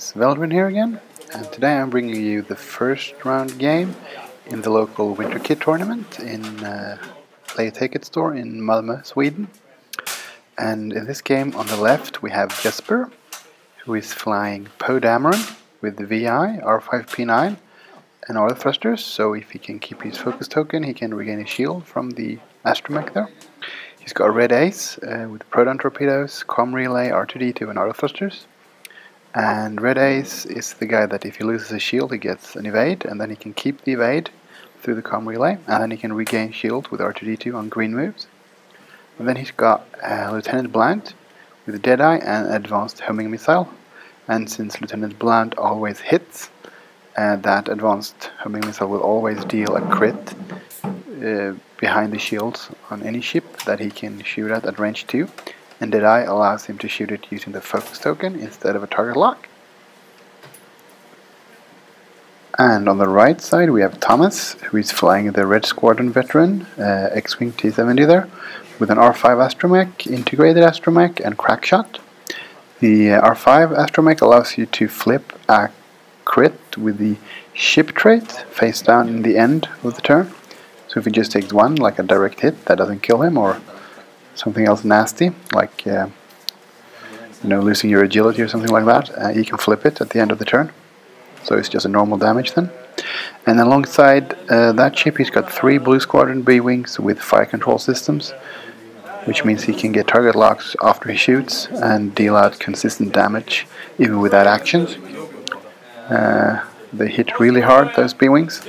is Veldrin here again, and today I'm bringing you the first round game in the local Winter Kit tournament in Playoteket store in Malmö, Sweden. And in this game on the left we have Jesper, who is flying Dameron with the VI, R5P9 and Autothrusters, so if he can keep his focus token he can regain his shield from the Astromech there. He's got a red ace with Proton Torpedoes, Comm relay, R2D2 and Autothrusters. And red ace is the guy that if he loses his shield he gets an evade, and then he can keep the evade through the Comm relay, and then he can regain shield with R2D2 on green moves. And then he's got Lieutenant Blunt with Deadeye and advanced homing missile. And since Lieutenant Blunt always hits, that advanced homing missile will always deal a crit behind the shields on any ship that he can shoot at range 2. And Deadeye allows him to shoot it using the focus token instead of a target lock. And on the right side we have Thomas, who is flying the Red Squadron veteran, X-Wing T-70 there, with an R5 Astromech, integrated Astromech and crackshot. The R5 Astromech allows you to flip a crit with the ship trait face down in the end of the turn. So if he just takes one, like a direct hit that doesn't kill him, or something else nasty, like losing your agility or something like that, you can flip it at the end of the turn. So it's just a normal damage then. And alongside that ship he's got 3 Blue Squadron B-Wings with fire control systems, which means he can get target locks after he shoots and deal out consistent damage even without actions. They hit really hard, those B-Wings.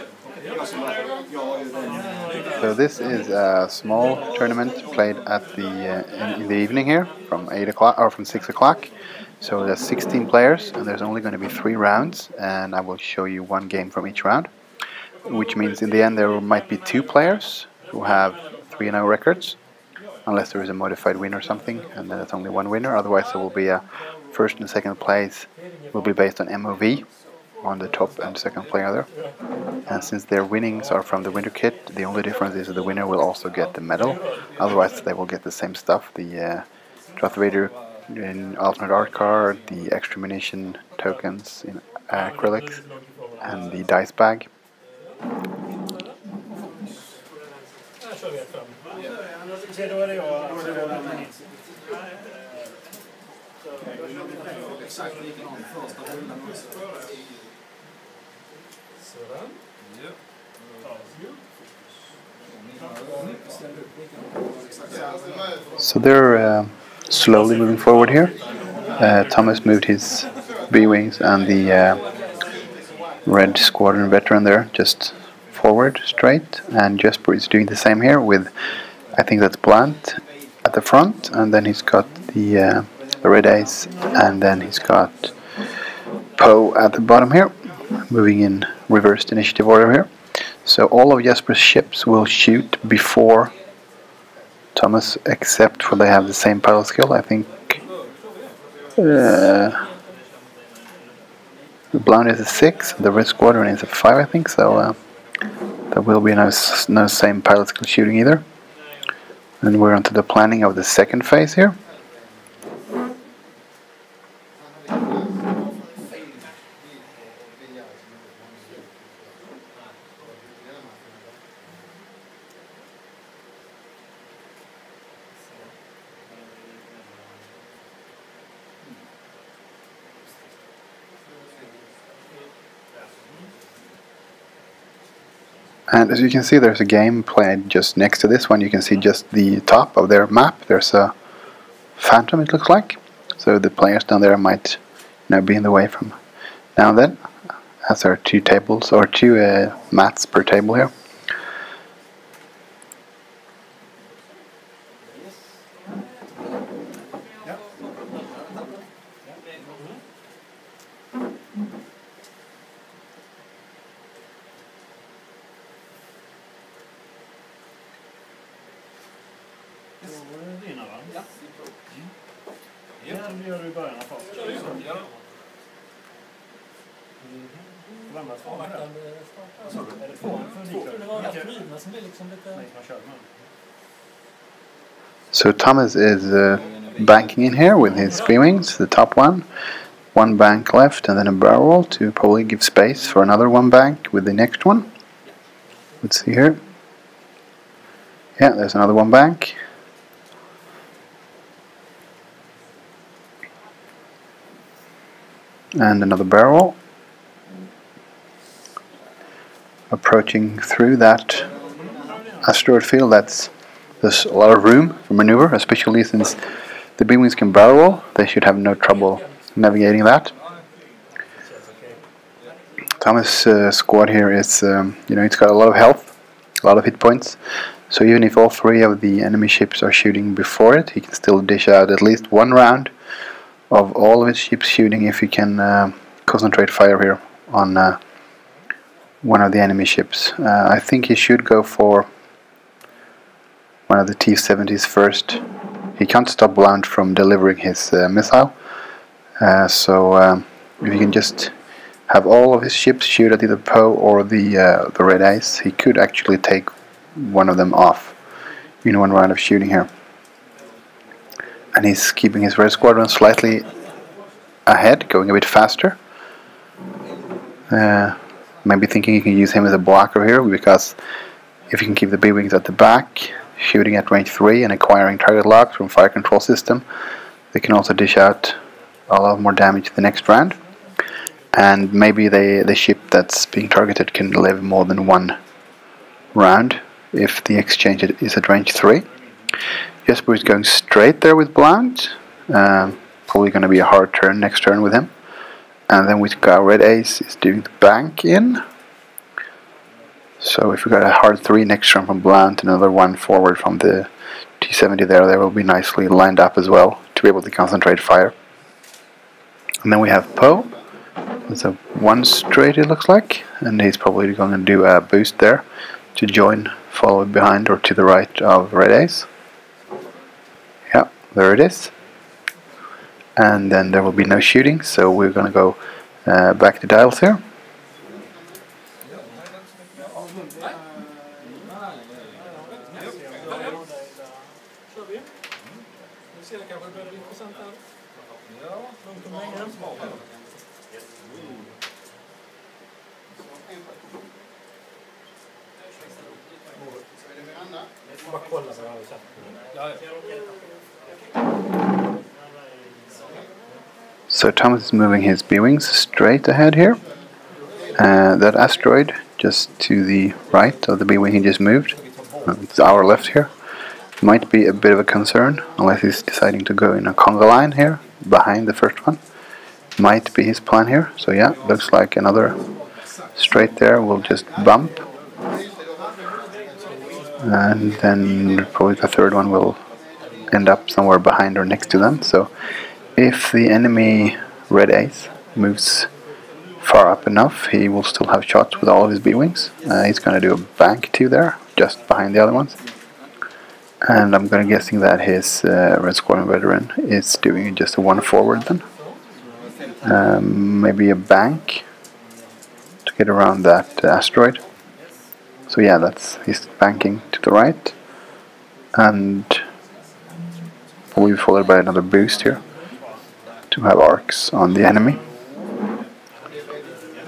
So this is a small tournament played at in the evening here from 8 o'clock or from 6 o'clock. So there's 16 players and there's only going to be 3 rounds, and I will show you one game from each round, which means in the end there might be 2 players who have 3-0 records, unless there is a modified win or something, and then it's only 1 winner. Otherwise there will be a first and second place will be based on MOV on the top and second player there. And since their winnings are from the Winter Kit, the only difference is that the winner will also get the medal. Otherwise they will get the same stuff, the Darth Vader in alternate art card, the extra munition tokens in acrylics, and the dice bag. So they're slowly moving forward here. Thomas moved his B-Wings and the Red Squadron veteran there just forward straight, and Jesper is doing the same here with, I think that's Blunt at the front, and then he's got the red ace, and then he's got Poe at the bottom here, moving in reversed initiative order here. So all of Jesper's ships will shoot before Thomas, except for they have the same pilot skill. I think the Blunt is a 6, the Red Squadron is a 5, I think, so there will be no same pilot skill shooting either. And we're onto the planning of the second phase here. And as you can see, there's a game played just next to this one. You can see just the top of their map. There's a phantom, it looks like. So the players down there might be in the way from now and then, as there are 2 tables or 2 mats per table here. So Thomas is banking in here with his B-Wings, the top one, one bank left and then a barrel to probably give space for another one bank with the next one. Let's see here. Yeah, there's another one bank. And another barrel. Approaching through that asteroid field, there's a lot of room for maneuver, especially since the B-wings can barrel roll. They should have no trouble navigating that. Thomas' squad here is, it's got a lot of health, a lot of hit points. So even if all three of the enemy ships are shooting before it, he can still dish out at least one round of all of his ships shooting if he can concentrate fire here on one of the enemy ships. I think he should go for one of the T-70s first. He can't stop Blount from delivering his missile. So if he can just have all of his ships shoot at either Poe or the Red Eyes, he could actually take one of them off in one round of shooting here. And he's keeping his Red Squadron slightly ahead, going a bit faster. Maybe thinking he can use him as a blocker here, because if you can keep the B-wings at the back, shooting at range 3 and acquiring target locks from fire control system, they can also dish out a lot more damage the next round. And maybe the ship that's being targeted can live more than one round if the exchange is at range 3. Jesper is going straight there with Blount. Probably going to be a hard turn next turn with him. And then we've got Red Ace is doing the bank in. So if we got a hard 3 next turn from Blount, another one forward from the T-70 there, they will be nicely lined up as well to be able to concentrate fire. And then we have Poe. It's a 1 straight, it looks like, and he's probably going to do a boost there to join, follow behind or to the right of Red Ace. Yeah, there it is. And then there will be no shooting, so we're going to go back to dials here. So Thomas is moving his B-wings straight ahead here. That asteroid just to the right of the B-wing he just moved, it's our left here, might be a bit of a concern unless he's deciding to go in a conga line here behind the first one. Might be his plan here. So yeah, looks like another straight there will just bump, and then probably the third one will end up somewhere behind or next to them. So if the enemy Red Ace moves far up enough, he will still have shots with all of his B-wings. He's going to do a bank 2 there, just behind the other ones. And I'm going to guessing that his Red Squadron veteran is doing just a 1 forward then. Maybe a bank to get around that asteroid. So yeah, he's banking to the right. And probably followed by another boost here to have arcs on the enemy.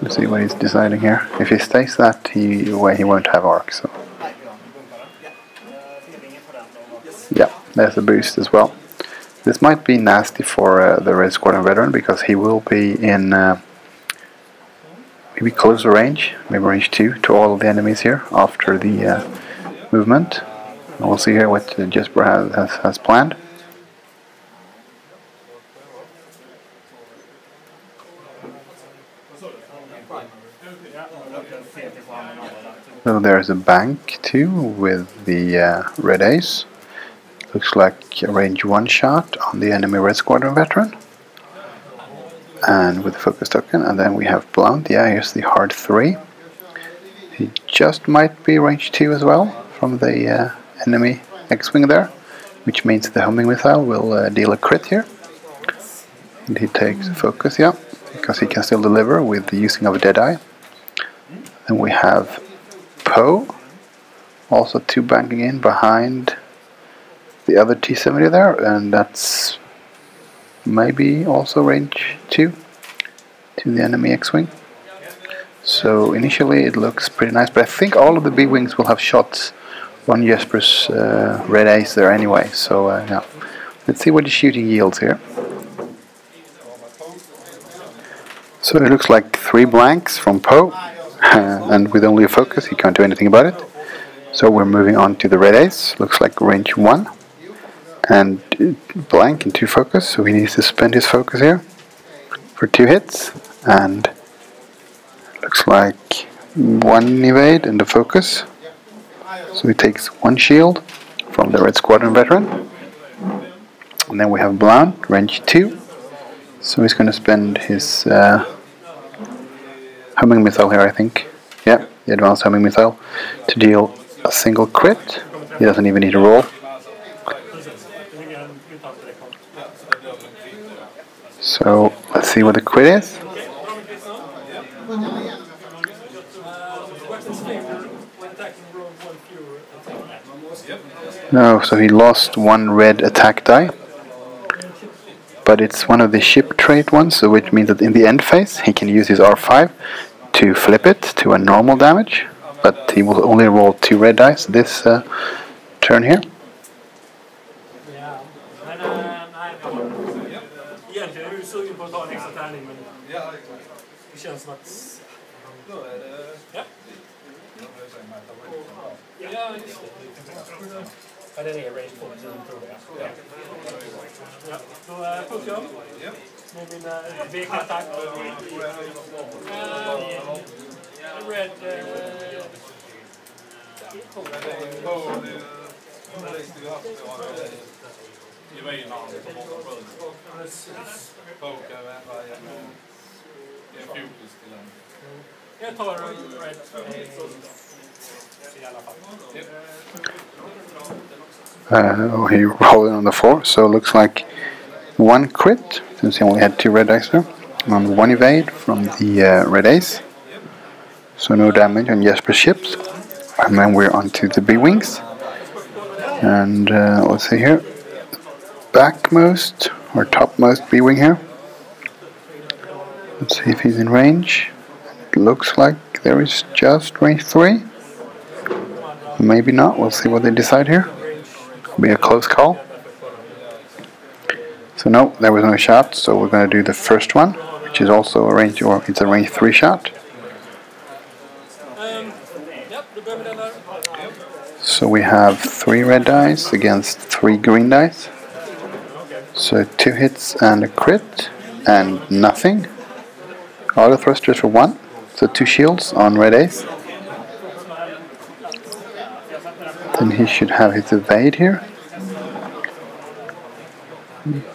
Let's see what he's deciding here. If he stays that way, he won't have arcs. So. Yeah, there's a boost as well. This might be nasty for the Red Squadron veteran, because he will be in maybe closer range, maybe range 2 to all of the enemies here after the movement. And we'll see here what Jesper has planned. So there's a bank 2 with the Red Ace. Looks like a range 1 shot on the enemy Red Squadron veteran. And with the focus token. And then we have Blount. Yeah, here's the hard 3. He just might be range 2 as well from the enemy X-Wing there. Which means the homing missile will deal a crit here. And he takes focus, yeah. Because he can still deliver with the using of a Deadeye. Then we have Poe, also 2 banking in behind the other T-70 there, and that's maybe also range 2. to the enemy X-Wing. So initially it looks pretty nice, but I think all of the B-Wings will have shots on Jesper's red ace there anyway, so yeah. Let's see what the shooting yields here. So it looks like 3 blanks from Poe, and with only a focus he can't do anything about it. So we're moving on to the red ace, looks like range 1, and blank and 2 focus, so he needs to spend his focus here for 2 hits, and looks like 1 evade and a focus. So he takes 1 shield from the red squadron veteran. And then we have Blount, range 2. So he's going to spend his homing missile here, I think. Yeah, the advanced homing missile to deal a single crit. He doesn't even need to roll. So let's see what the crit is. No, so he lost 1 red attack die. But it's one of the ship trait ones, so which means that in the end phase he can use his R5 to flip it to a normal damage, but he will only roll 2 red dice this turn here. Ja, den är range 2, tror jag. Ja. Ja, då puckar jag med min VK-attack. Red... Jag tar red... He rolled it on the floor, so it looks like 1 crit, since he only had 2 red dice there, and 1 evade from the red ace, so no damage on Jesper's ships. And then we're on to the B-Wings, and let's see here, backmost, or topmost B-Wing here. Let's see if he's in range. It looks like there is just range 3. Maybe not, we'll see what they decide here. It'll be a close call. So no, there was no shot, so we're going to do the first one, which is also a range, or it's a range 3 shot. So we have 3 red dice against 3 green dice. So 2 hits and a crit, and nothing. Autothrusters for 1, so 2 shields on red ace. Then he should have his evade here,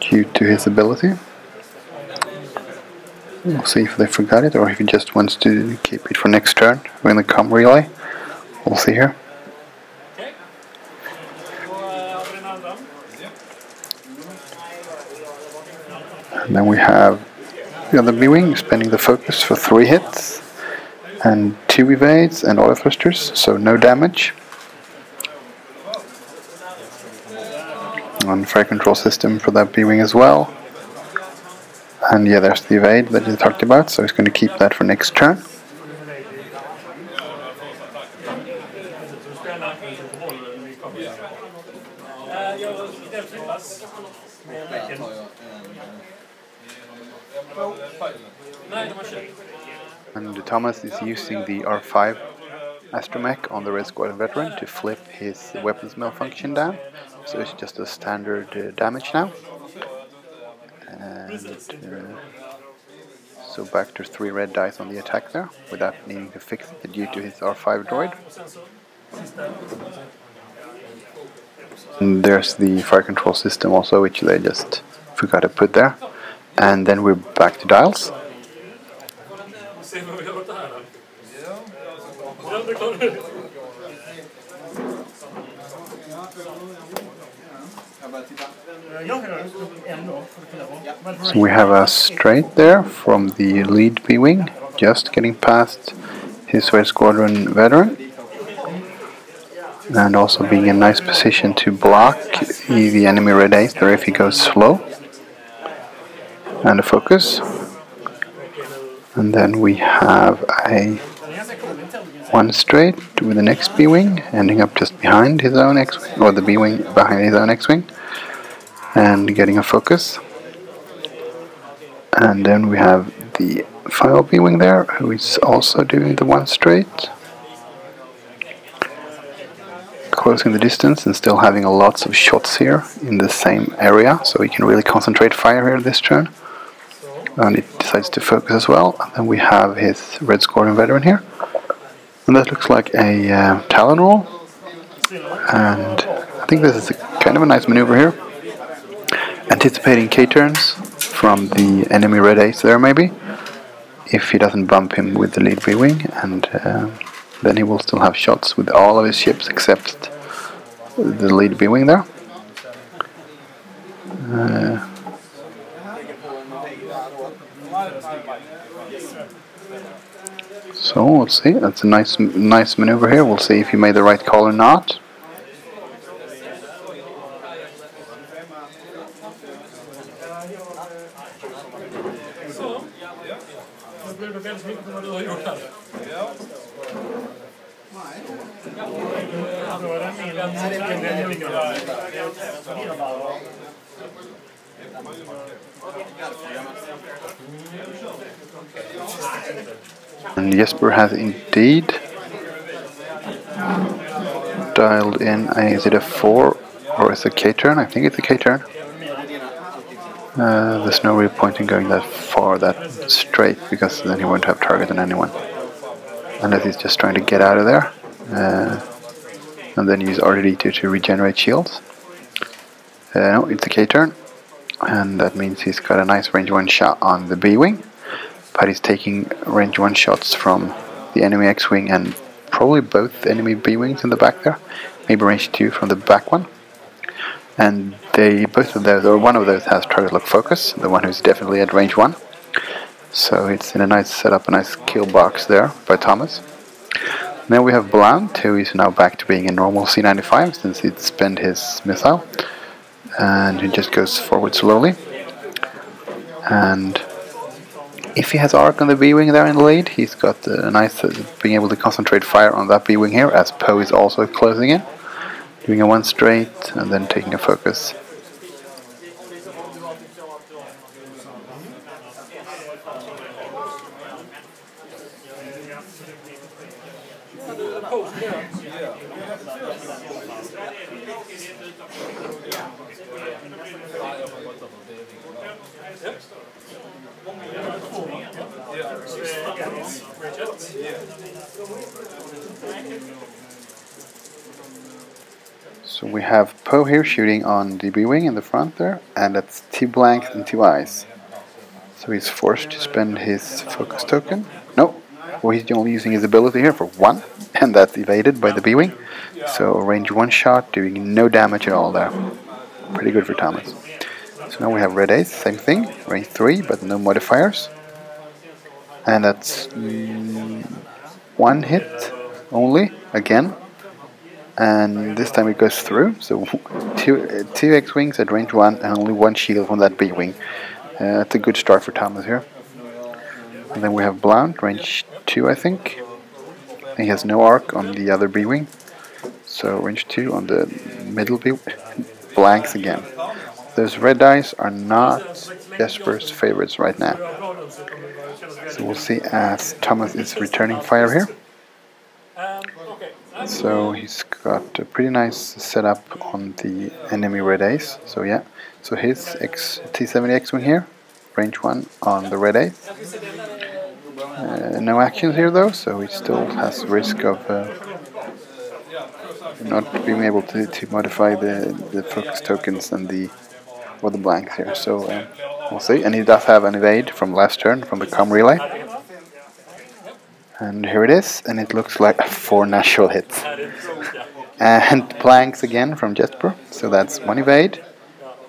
due to his ability. We'll see if they forgot it, or if he just wants to keep it for next turn when they come relay. We'll see here. And then we have the other B-Wing spending the focus for 3 hits, and 2 evades and autothrusters, so no damage. On fire control system for that B-Wing as well. And yeah, there's the evade that you talked about, so he's going to keep that for next turn. And Thomas is using the R5 Astromech on the Red Squadron veteran to flip his weapons malfunction down. So it's just a standard damage now. And so back to 3 red dice on the attack there, without needing to fix it due to his R5 droid. And there's the fire control system also, which they just forgot to put there. And then we're back to dials. So we have a straight there from the lead B-Wing, just getting past his Red Squadron veteran, and also being in a nice position to block the enemy red ace there if he goes slow. And a focus. And then we have a one straight with the next B-wing, ending up just behind his own X-wing, or the B-wing behind his own X-wing, and getting a focus. And then we have the final B-wing there, who is also doing the one straight, closing the distance and still having lots of shots here in the same area, so he can really concentrate fire here this turn. And it decides to focus as well. And then we have his Red Squadron veteran here, and that looks like a Talon roll. And I think this is kind of a nice maneuver here, anticipating K-turns from the enemy Red Ace there maybe, if he doesn't bump him with the lead B-wing, and then he will still have shots with all of his ships except the lead B-wing there. So let's see, that's a nice maneuver here. We'll see if he made the right call or not. And Jesper has indeed dialed in is it a 4 or is it a K-turn? I think it's a K-turn. There's no real point in going that far, that straight, because then he won't have target on anyone. Unless he's just trying to get out of there. And then use RTD2 to regenerate shields. No, it's a K-turn. And that means he's got a nice range 1 shot on the B-wing. But he's taking range 1 shots from the enemy X-wing and probably both enemy B-wings in the back there. Maybe range 2 from the back one. And both of those, or one of those, has target lock focus. The one who's definitely at range 1. So it's in a nice setup, a nice kill box there by Thomas. Then we have Blount, who is now back to being a normal C95 since he'd spent his missile. And he just goes forward slowly. And if he has arc on the B-wing there in the lead, he's got a nice being able to concentrate fire on that B-wing here, as Poe is also closing in, doing a one straight and then taking a focus. So we have Poe here shooting on the B-wing in the front there, and that's 2 blanks and 2 eyes. So he's forced to spend his focus token. No, well, he's only using his ability here for 1, and that's evaded by the B-wing. So range 1 shot, doing no damage at all there. Pretty good for Thomas. So now we have Red Ace, same thing, range 3, but no modifiers. And that's 1 hit only, again. And this time it goes through, so two X-Wings at range 1 and only 1 shield from that B-Wing. That's a good start for Thomas here. And then we have Blount, range 2 I think. And he has no arc on the other B-Wing. So range 2 on the middle B-Wing. Blanks again. Those red dice are not Jesper's favorites right now. So we'll see as Thomas is returning fire here. So he's got a pretty nice setup on the enemy Red Ace. So yeah, so his T-70 X-Wing here, range 1 on the Red Ace. No actions here though, so he still has risk of not being able to modify the focus tokens and the blanks here. So we'll see. And he does have an evade from last turn from the Comm relay. And here it is, and it looks like 4 natural hits. And blanks again from Jesper, so that's 1 evade,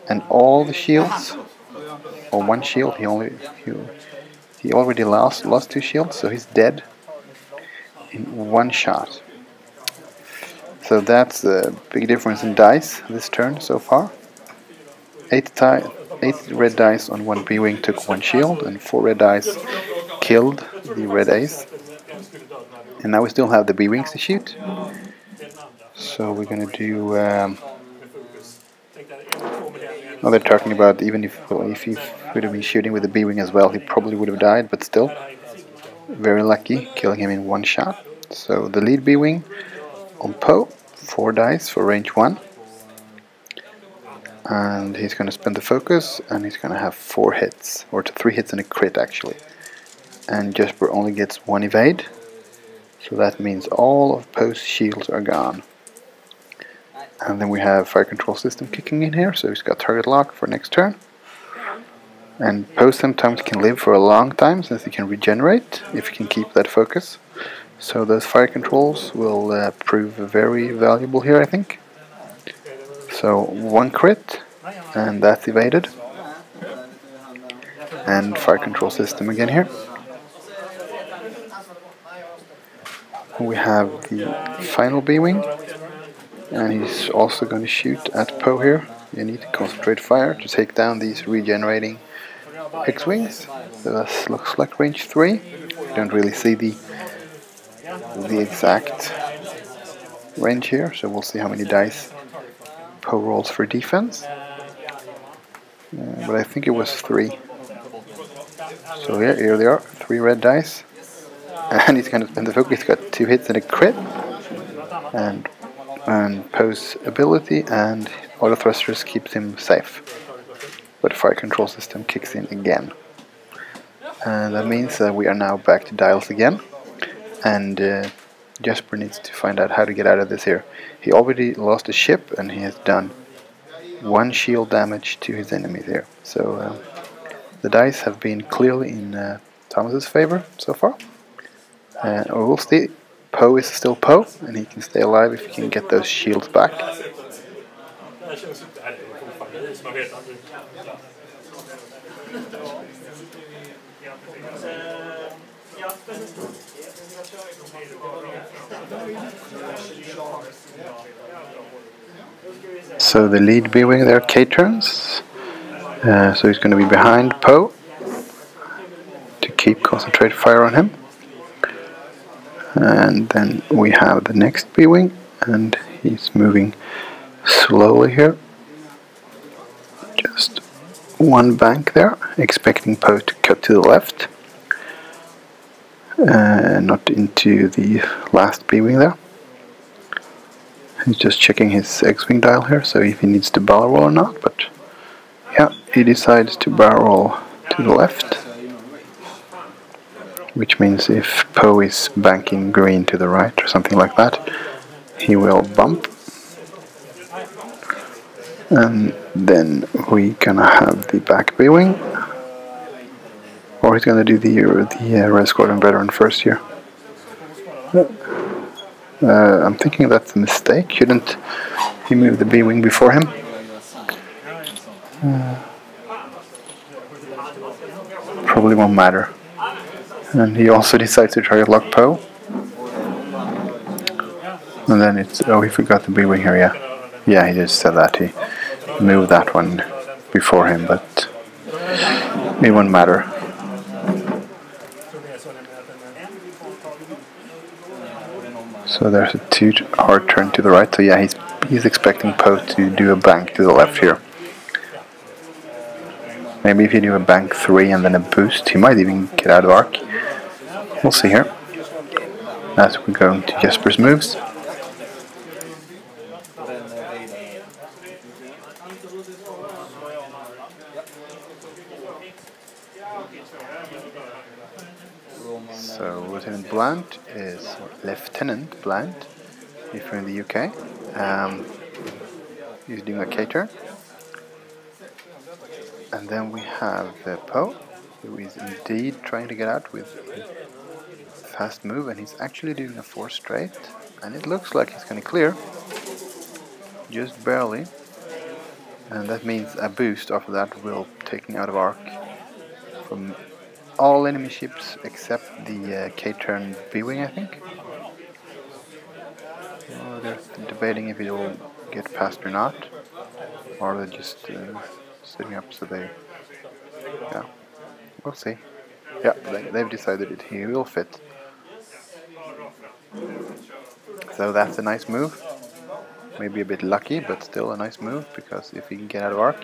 and all the shields, or 1 shield, he already lost 2 shields, so he's dead in 1 shot. So that's a big difference in dice this turn so far. 8 red dice on 1 B-Wing took 1 shield, and 4 red dice killed the red ace. And now we still have the B-wings to shoot. So we're gonna do... they're talking about even if he would have been shooting with the B-wing as well, he probably would have died, but still. Very lucky, killing him in one shot. So the lead B-wing on Poe, 4 dice for range 1. And he's going to spend the focus, and he's going to have 4 hits, or 3 hits and a crit actually. And Jesper only gets 1 evade, so that means all of Poe's shields are gone. And then we have fire control system kicking in here, so he's got target lock for next turn. And Poe sometimes can live for a long time, since he can regenerate, if he can keep that focus. So those fire controls will prove very valuable here, I think. So 1 crit, and that's evaded. And fire control system again here. We have the final B-wing, and he's also going to shoot at Poe here. You need to concentrate fire to take down these regenerating X-wings. So this looks like range 3. You don't really see the exact range here, so we'll see how many dice Poe rolls for defense. But I think it was 3. So yeah, here they are, 3 red dice. And he's going to spend the focus. He's got 2 hits and a crit. And Poe's ability and Autothrusters keeps him safe. But fire control system kicks in again. And that means that we are now back to dials again. And Jesper needs to find out how to get out of this here. He already lost a ship, and he has done 1 shield damage to his enemies here. So the dice have been clearly in Thomas's favor so far. We'll see. Poe is still Poe, and he can stay alive if he can get those shields back. So the lead B-wing there, K-turns. So he's going to be behind Poe to keep concentrated fire on him. And then we have the next B-wing, and he's moving slowly here. Just 1 bank there, expecting Poe to cut to the left. Not into the last B-wing there. He's just checking his X-wing dial here, so if he needs to barrel roll or not, but yeah, he decides to barrel roll to the left. Which means if Poe is banking green to the right or something like that, he will bump. And then we're gonna have the back B-wing. Or he's gonna do the Red Squadron veteran first here. I'm thinking that's a mistake. Shouldn't he move the B-wing before him? Probably won't matter. And he also decides to target lock Poe. And then it's... oh, he forgot the B-wing here, yeah. Yeah, he just said that. He moved that one before him, but it won't matter. So there's a 2 hard turn to the right, so yeah, he's expecting Poe to do a bank to the left here. Maybe if you do a bank 3 and then a boost, he might even get out of arc. We'll see here, as we go into Jesper's moves. So Lieutenant Blunt is Lieutenant Blunt, if you're in the UK. He's doing a K-turn. And then we have Poe, who is indeed trying to get out with a fast move, and he's actually doing a 4 straight, and it looks like he's going to clear, just barely, and that means a boost after that will take me out of arc from all enemy ships except the K-turn B-wing, I think. They're debating if it will get past or not, or they're just setting up so they... yeah, we'll see. Yeah, they've decided he will fit. So that's a nice move. Maybe a bit lucky, but still a nice move, because if he can get out of arc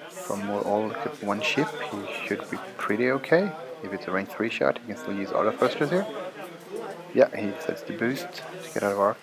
from all except one ship, he should be pretty okay. If it's a range 3 shot, he can still use Autothrusters here. Yeah, he decides to boost to get out of arc.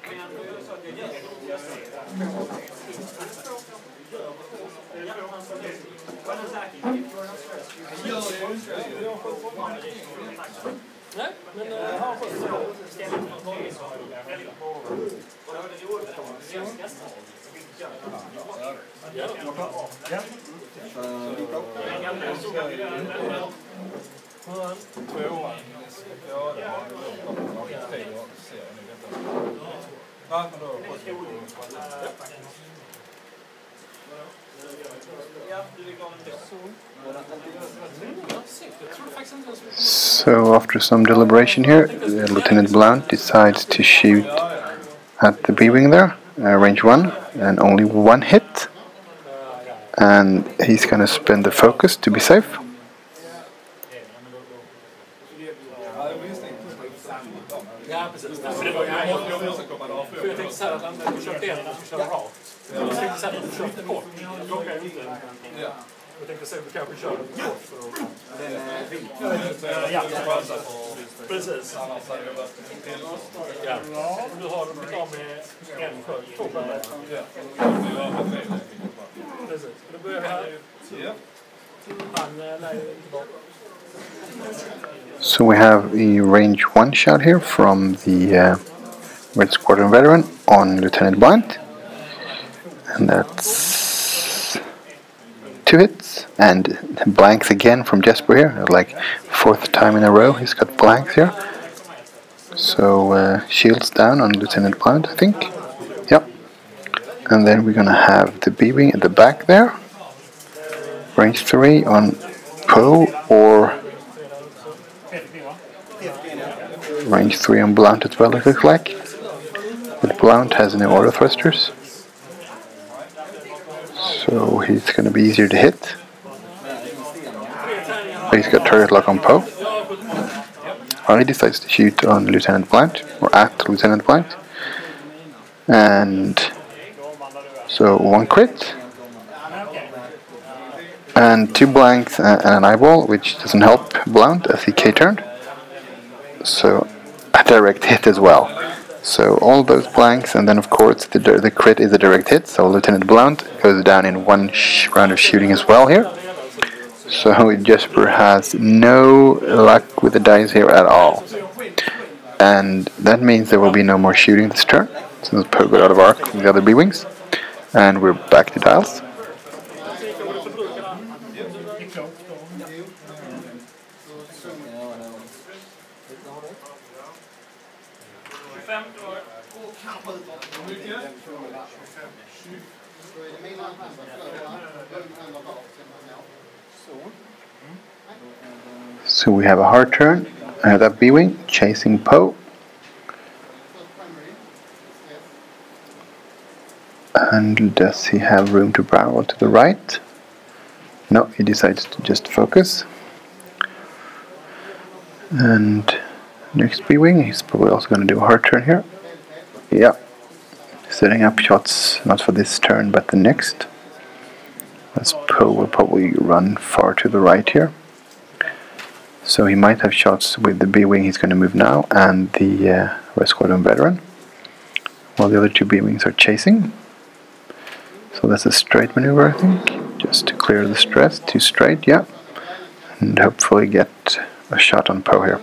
So after some deliberation here, Lieutenant Blount decides to shoot at the B-wing there, range 1, and only one hit. And he's gonna spend the focus to be safe. Ja, precis. För det var ju för jag tänkte så här att han försökte igen och köra rakt. Jag tänkte så här att han försökte kort. Jag frågade ju inte. Jag tänkte så att vi kanske kör kort för att... Ja, precis. Ja, och du har blivit av med en sköld, 2 sköldar. Precis, då börjar vi här. Han lär ju inte bort. So we have a range 1 shot here from the Red Squadron veteran on Lieutenant Blount, and that's 2 hits, and blanks again from Jesper here, like 4th time in a row he's got blanks here. So shields down on Lieutenant Blount, I think. Yep. And then we're gonna have the B-wing at the back there, range 3 on Poe, or range 3 on Blount as well, it looks like. But Blount has no Autothrusters, so he's going to be easier to hit. But he's got turret lock on Poe. Well, he decides to shoot on Lieutenant Blount, or at Lieutenant Blount. And so 1 crit. And 2 blanks and an eyeball, which doesn't help Blount as he K-turned. So a direct hit as well. So all those blanks, and then of course the crit is a direct hit. So Lieutenant Blount goes down in 1 round of shooting as well here. So Jesper has no luck with the dice here at all. And that means there will be no more shooting this turn, since Poe got out of arc from the other B-wings. And we're back to dials. So we have a hard turn, that B-wing chasing Poe. And does he have room to barrel to the right? No, he decides to just focus. And next B-wing, he's probably also going to do a hard turn here. Yeah, setting up shots not for this turn but the next. As Poe will probably run far to the right here. So he might have shots with the B-wing he's going to move now and the Red Squadron veteran, while the other 2 B-wings are chasing. So that's a straight maneuver, I think, just to clear the stress. 2 straight, yeah, and hopefully get a shot on Poe here.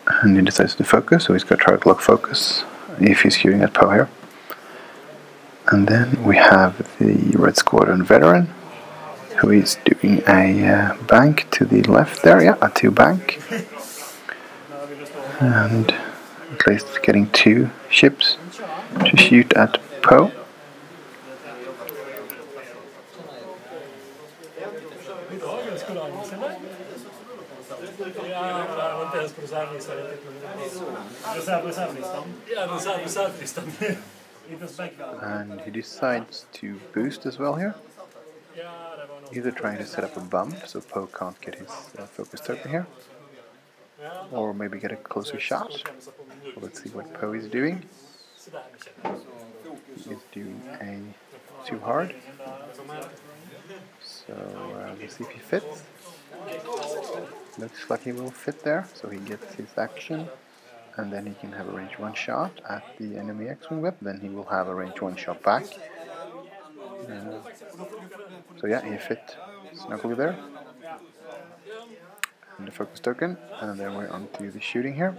And he decides to focus, so he's got target lock focus if he's shooting at Poe here. And then we have the Red Squadron veteran, who is doing a bank to the left there, yeah, a 2 bank. And at least getting 2 ships to shoot at Poe. And he decides to boost as well here. either trying to set up a bump so Poe can't get his focus token here, or maybe get a closer shot. Well, let's see what Poe is doing. He's doing a too hard. So let's see if he fits. Looks like he will fit there, so he gets his action, and then he can have a range 1 shot at the enemy X-Wing whip, then he will have a range 1 shot back. So yeah, he fit snugly there. And the focus token, and then we're on to the shooting here.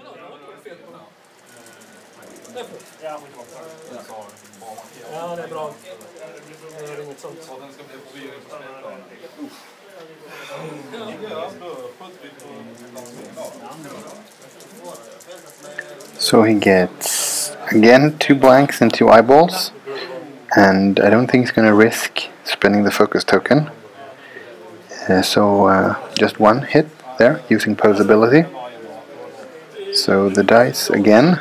So he gets again 2 blanks and 2 eyeballs, and I don't think he's going to risk spending the focus token. So just 1 hit there using Poe's ability. So the dice again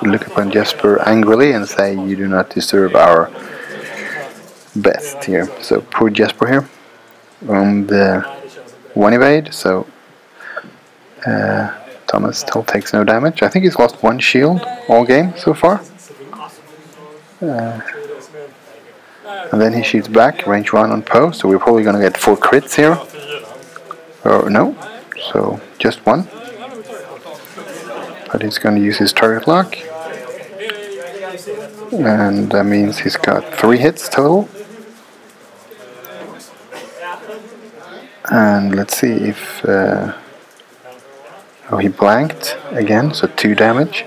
look upon Jesper angrily and say, "You do not deserve our best here." So poor Jesper here on the 1 evade. So Thomas still takes no damage. I think he's lost 1 shield all game so far. And then he shoots back, range 1 on Poe, so we're probably going to get 4 crits here. Or no, so just 1. But he's going to use his target lock. And that means he's got 3 hits total. And let's see if... oh, he blanked again, so 2 damage.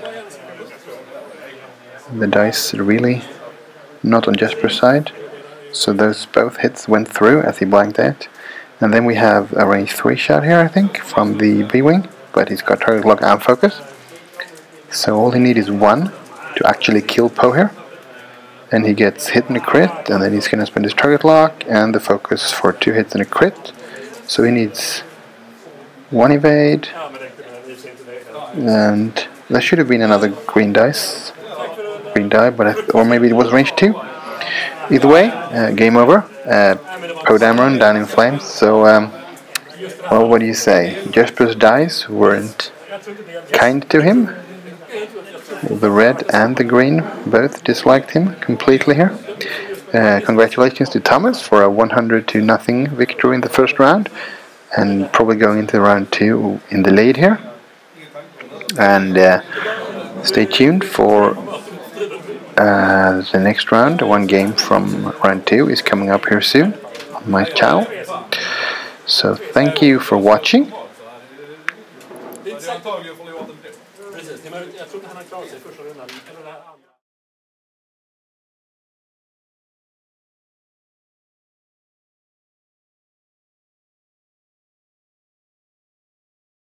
The dice really not on Jesper's side. So those both hits went through as he blanked out. And then we have a range 3 shot here, I think, from the B-Wing. But he's got target lock and focus. So all he needs is 1 to actually kill Poe here. And he gets hit and a crit, and then he's going to spend his target lock and the focus for 2 hits and a crit. So he needs 1 evade. And there should have been another green dice. Green die, but or maybe it was range 2. Either way, game over. Poe Dameron down in flames. So, well, what do you say? Jesper's dice weren't kind to him. The red and the green both disliked him completely here. Congratulations to Thomas for a 100-0 victory in the first round, and probably going into round 2 in the lead here. And stay tuned for the next round. 1 game from round 2 is coming up here soon on my channel. So thank you for watching. Precis, jag tror inte han har klarat sig i första rundan.